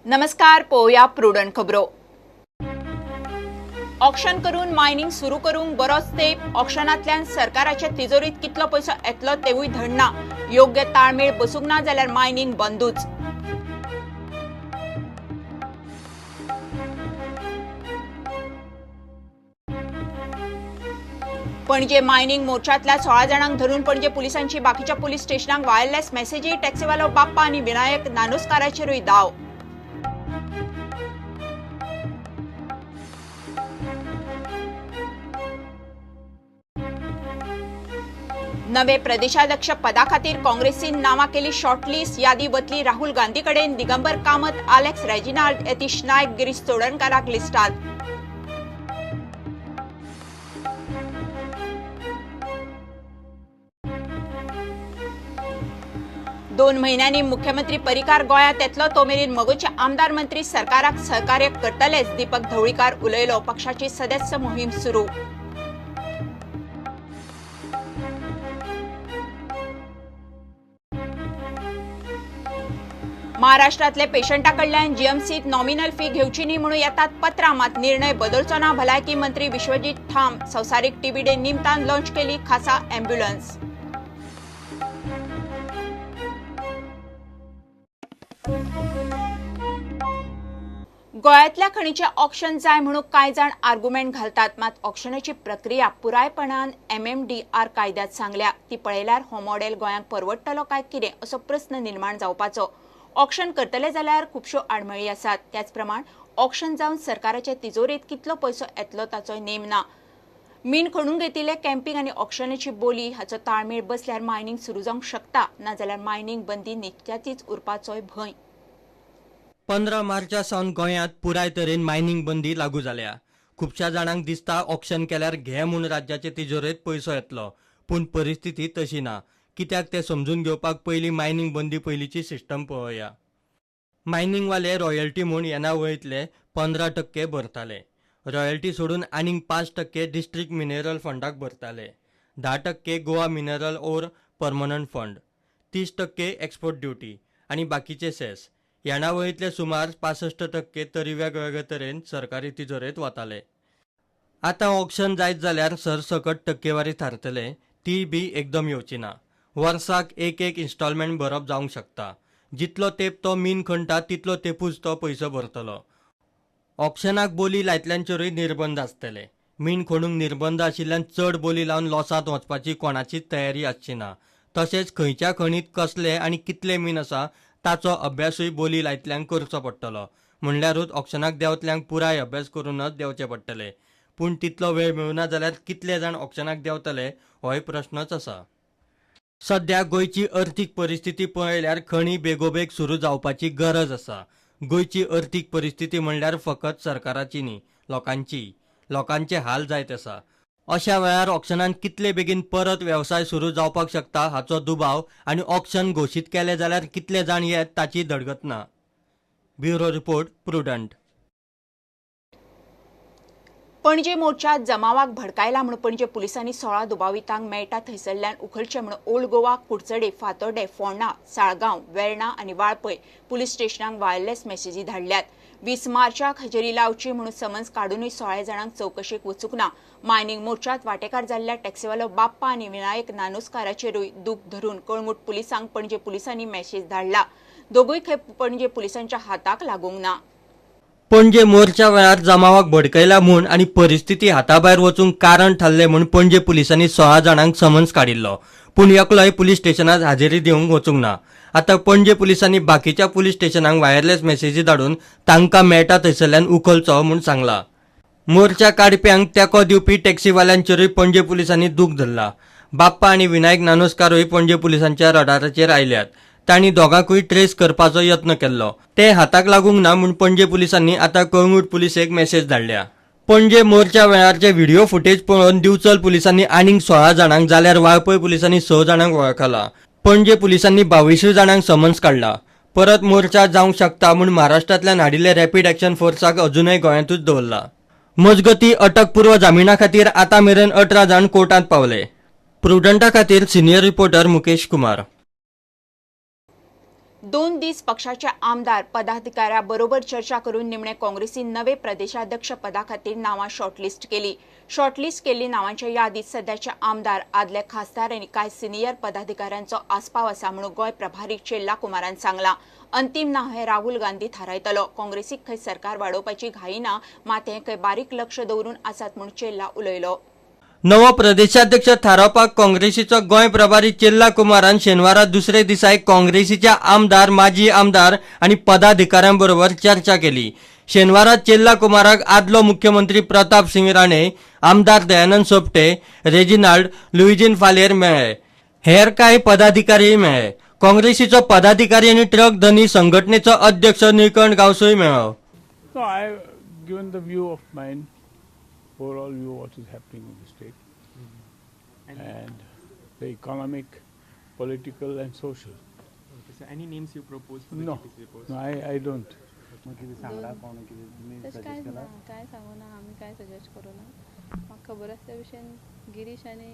नमस्कार, पोया प्रुडंट खबरो। ऑक्शन करून मायनिंग सुरू करूंक बरोच तेंप ऑक्शनांतल्यान सरकाराच्या तिजोरीत कितलो पैसो येतलो तेवूय धडना। योग्य ताळमेळ बसूंक ना जाल्यार मायनिंग बंदूच। पणजे मायनिंग मोर्चांतल्या 16 जाणांक धरून पणजे पुलिसांची बाकीच्या पुलीस स्टेशनांक वायरलेस मेसेजी, टॅक्सीवालो बाप्पा आनी विनायक नानुस्काराचेरूय दाव। नवे प्रदेशाध्यक्ष पदा खातीर काँग्रेसीन नावां केली शॉर्टलिस्ट। यादी वतली राहुल गांधी कडेन। दिगंबर कामत, अलेक्स रेजिनाल्ड, यतीश नायक, गिरीश चोडणकाराक लिस्टात। दोन महिन्यांनी मुख्यमंत्री परिकार गोंयांत येतलो। तो मेरेन मगोचे आमदार मंत्री सरकाराक सहकार्य करतलेच। दीपक ढवळीकार उलयलो। पक्षाची सदस्य मोहीम सुरू। महाराष्ट्रातले पेशंटा कडल्यान जीएमसीत नॉमिनल फी घेवची न्ही म्हणून येतात पत्रां, मात निर्णय बदलचो ना। भलायकी मंत्री विश्वजीत ठाम संवसारीक टीबी डे निमतान लॉन्च केली खासा अँब्युलन्स। गोंयांतल्या खणीचे ऑक्शन जाय म्हणून कांय जाण आर्ग्युमेंट घालतात, मात ऑक्शनाची प्रक्रिया पुरायपणान एमएमडीआर कायद्यात सांगल्या। ती पळयल्यार हो मॉडेल गोंयांक परवडटलो काय कितें असो प्रस्न निर्माण जावपाचो। ऑक्शन करतले जाल्यार खुबश्यो आडमेळी आसात। त्याच प्रमाण ऑक्शन जावन सरकाराच्या तिजोरीत कितलो पैसो येतलो ताचोय नेम ना। मीन खणून घेतिल्ले कॅम्पिंग आनी ऑक्शनाची बोली हाचो ताळमेळ बसल्यार मायनिंग सुरू जावंक शकता, नाजाल्यार मायनिंग बंदी नित्याचीच उरपाचोय भंय। 15 मार्चासावन गोंयांत पुराय तरेन मायनिंग बंदी लागू जाल्या। खुबश्या जाणांक दिसता ऑक्शन केल्यार घे म्हूण राज्याचे तिजोरेत पैसो येतलो, पूण परिस्थिती तशी ना। कित्याक ते समजून घेवपाक पयलीं मायनिंग बंदी पयलींची सिस्टम पळोवया। मायनिंगवाले रॉयल्टी म्हूण येना वयतले 15% भरताले। रॉयल्टी सोडून आनीक 5% डिस्ट्रिक्ट मिनरल फंडाक भरताले। 10% Goa mineral ore permanent fund, 30% export duty आनी बाकीचे सेस। येणा वयतले सुमार 65% तरी वेगवेगळे तरेन सरकारी तिजोरेत वताले। आतां ऑक्शन जायत जाल्यार सरसकट टक्केवारी थारतले, ती बी एकदम येवची ना। वर्साक एक इन्स्टॉलमेंट भरप जावंक शकता। जितलो तेंप तो मीन खणटा तितलो तेंपूच तो पैसो भरतलो। ऑक्शनाक बोली लायतल्यांचेरूय निर्बंध आसतले। मीन खणूंक निर्बंध आशिल्ल्यान चड बोली लावन लॉसांत वचपाची कोणाचीच तयारी आसची ना। तशेंच खंयच्या खणीत कसले आनी कितले मीन आसा ताचो अभ्यासूय बोली लायतल्यांक करचो पडटलो। म्हणल्यारूच ऑक्शनाक देंवतल्यांक पुराय अभ्यास करूनच देंवचे पडटले। पूण तितलो वेळ मेळना जाल्यार कितले जाण ऑक्शनाक देंवतले होय प्रश्नच आसा। सध्या गोंयची अर्थीक परिस्थिती पळयल्यार खणी बेगोबेग सुरू जावपाची गरज आसा। गोंयची अर्थीक परिस्थिती म्हणल्यार फकत सरकाराची न्ही, लोकांचे हाल जायत आसा। अशा वेळार ऑक्शनान कितले बेगीन परत वेवसाय सुरू जावपाक शकता हाचो दुबाव आनी ऑक्शन घोशीत केले जाल्यार कितले जाण येत ताची धडगत ना। Bureau report, prudent. पणजे मोर्चात जमावाक भडकायला म्हणून पणजे पुलिसांनी 16 दुबावितांक मेळटा थंयसरल्यान उखलचे म्हणून ओल्ड गोवा, कुडचडे, फातोर्डे, फोंडा, साळगांव, वेर्णा आनी वाळपय पुलीस स्टेशनांक वायरलेस मेसेजी धाडल्यात। 20 मार्चाक हजेरी लावची म्हणून समन्स काडूनय 16 जाणांक चौकशेक वचूंक ना। मायनिंग मोर्चात वांटेकार जाल्ल्या टॅक्सीवालो बाप्पा आनी विनायक नानुस्काराचेरूय दूख धरून कळंगूट पुलिसांक पणजे पुलिसांनी मेसेज धाडला। दोगूय खेप पणजे पुलिसांच्या हाताक लागूंक ना। पणजे मोर्चा वेळार जमावाक भडकयला म्हूण आनी परिस्थिती हाताभायर वचूंक कारण थारले म्हूण पणजे पुलिसांनी 16 जाणांक समन्स काडिल्लो, पूण एकलोय पुलीस स्टेशनात हाजेरी दिवंक वचूंक ना। आतां पणजे पुलिसांनी बाकीच्या पुलीस स्टेशनांक वायरलेस मेसेजी धाडून तांकां मेळटा थंयसरल्यान उखलचो म्हूण सांगला। मोर्चा काडप्यांक तेंको दिवपी टॅक्सीवाल्यांचेरूय पणजे पुलिसांनी दूख धरला। बाप्पा आनी विनायक नानुस्कारूय पणजे पुलिसांच्या रडाराचेर आयल्यात। तांणी दोगांकूय ट्रेस करपाचो यत्न केल्लो, ते हाताक लागूंक ना म्हूण पणजे पुलिसांनी आतां कळंगूट पुलिसेक मेसेज धाडल्या। पणजे मोर्चा वेळारचे व्हिडिओ फुटेज पळोवन दिवचल पुलिसांनी आनीक 16 जाणांक जाल्यार वाळपय पुलिसांनी 6 जाणांक वळखला। पणजे पुलिसांनी 22 जाणांक समन्स काडला। परत मोर्चा जावंक शकता म्हूण महाराष्ट्रांतल्यान हाडिल्ले रॅपीड एक्शन फोर्साक अजूनय गोंयांतूच दवरला। मजगती अटकपूर्व जामिना खातीर आतां मेरेन 18 जाण कोर्टांत पावले। प्रुडंटा खातीर सिनियर रिपोर्टर मुकेश कुमार। 2 दीस पक्षाच्या आमदार पदाधिकाऱ्याबरोबर चर्चा करून निमणे काँग्रेसी नवे प्रदेशाध्यक्ष पदा खातीर नावां शॉर्टलिस्ट केली. शॉर्टलिस्ट केल्ली नावांच्या यादीत सध्याचे आमदार, आदले खासदार आनी कांय सिनियर पदाधिकाऱ्यांचो आस्पाव आसा म्हणून गोंय प्रभारी चेल्ला कुमारान सांगला. अंतिम नाव हे राहुल गांधी थारायतलो. काँग्रेसीक खंय सरकार वाडोवपाची घाई ना, मात हे खंय बारीक लक्ष दवरून आसात म्हूण चेल्ला उलयलो. नवो प्रदेशाध्यक्ष थारावपाक काँग्रेसीचो गोंय प्रभारी चेल्ला कुमारान शेनवारा दुसरे दिसाक काँग्रेसीच्या आमदार, माजी आमदार आनी पदाधिकाऱ्यांबरोबर चर्चा केली. शेनवारा चेल्ला कुमाराक आदलो मुख्यमंत्री प्रताप सिंग राणे, आमदार दयानंद सोपटे, रेजिनाल्ड लुइजीन फालेर मेळ्ळे. हेर कांय पदाधिकारीय मेळ्ळे. काँग्रेसीचो पदाधिकारी आनी ट्रक धनी संघटनेचो अध्यक्ष निळकंठ गावसोय मेळ्ळो. No, I've given the view of mine, overall view of what is happening in the state, and the economic, political and social. Okay, so any names you propose for the No, GPC post? no, I don't. तशें कांयच ना, कांय सांगू ना, आमी कांय suggest करूं ना. म्हाका खबर आसा त्या विशयान गिरीश आनी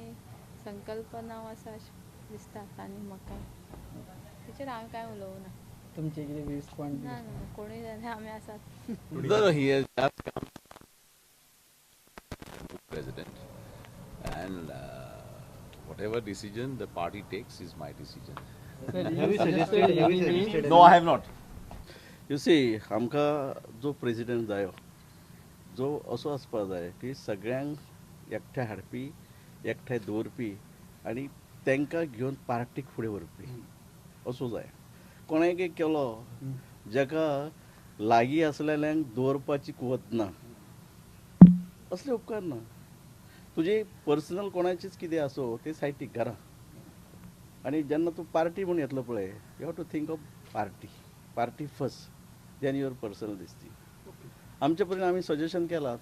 संकल्प नांव आसा अशें दिसता आनी म्हाका तेचेर हांवें कांय उलोवं ना. तुमचे कितें व्यूज पॉयंट ना ना कोणूय जाल्यार आमी आसात. No, he has just come president, and whatever decision the party takes is my decision. have you suggested No, I have not. You see आमकां जो प्रेसिडेंट जायो, जो असो आसपा जाय की सगळ्यांक एकठांय हाडपी, एकठांय दवरपी आनी तांकां घेवन पार्टीक फुडें व्हरपी असो जाय. कोणेंय केलो जाका लागीं आसलेल्यांक दवरपाची कुवत ना, असले उपकार ना. तुजी पर्सनल कोणाचीच कितें आसो ते सायडीक घरा, आनी जेन्ना तूं पार्टी म्हूण येतलो पळय, you have to think of party first, then your personal this thing. आमचे पर्यंत आमी सजेशन केलां,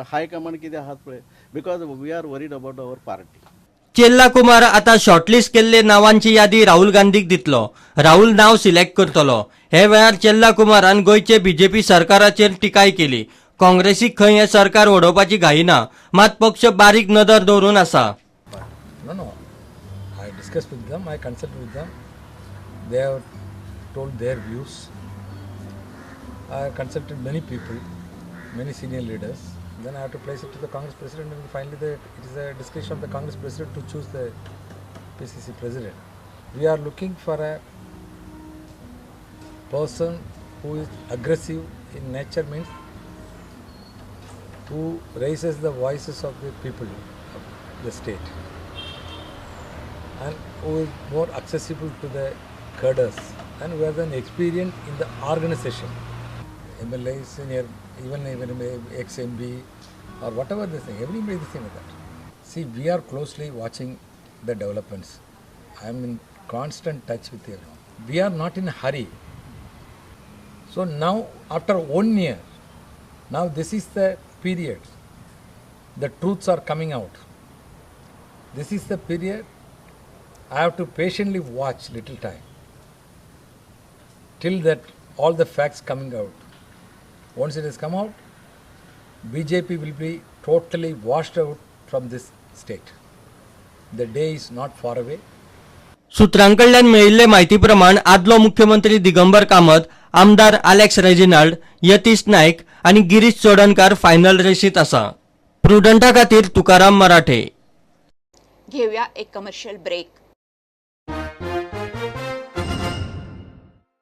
हाय कमांड कितें आहात पळय, because we are worried about our party. Chella Kumar आता शॉर्टलिस्ट केल्ले नावांची यादी राहुल गांधीक दितलो. राहुल नाव सिलेक्ट करतलो. हे वेळार चेल्ला कुमारान गोंयचे बीजेपी सरकाराचेर टिकाय केली. काँग्रेसीक खंय हे सरकार वडोवपाची घाई ना, मात पक्ष बारीक नदर दवरून आसा. No. I discussed with them, I consulted with them. They have told their views. I have consulted many people, many senior leaders. Then I have to place it to the Congress president, and finally it is a discretion of the Congress president to choose the PCC president. We are looking for a person who is aggressive in nature, means who raises the voices of the people of the state, and who is more accessible to the cadres, and who has an experience in the organization. MLA, senior, even ex-MB or whatever they say, everybody is the same with that. See, we are closely watching the developments. I am in constant touch with everyone. We are not in a hurry. So now, after 1 year, now this is the period. The truths are coming out. This is the period. I have to patiently watch little time till that all the facts coming out. Once it has come out, BJP will be totally washed out from this state. The day is not far away. सूत्रांकडल्यान मेळिल्ले माहिती प्रमाण आदलो मुख्यमंत्री दिगंबर कामत, आमदार Alex Reginald, Yatish Naik आनी Girish Chodankar final रेशीत आसा. प्रुडंटा खातीर तुकाराम मराठे. घेऊया एक कमर्शियल ब्रेक.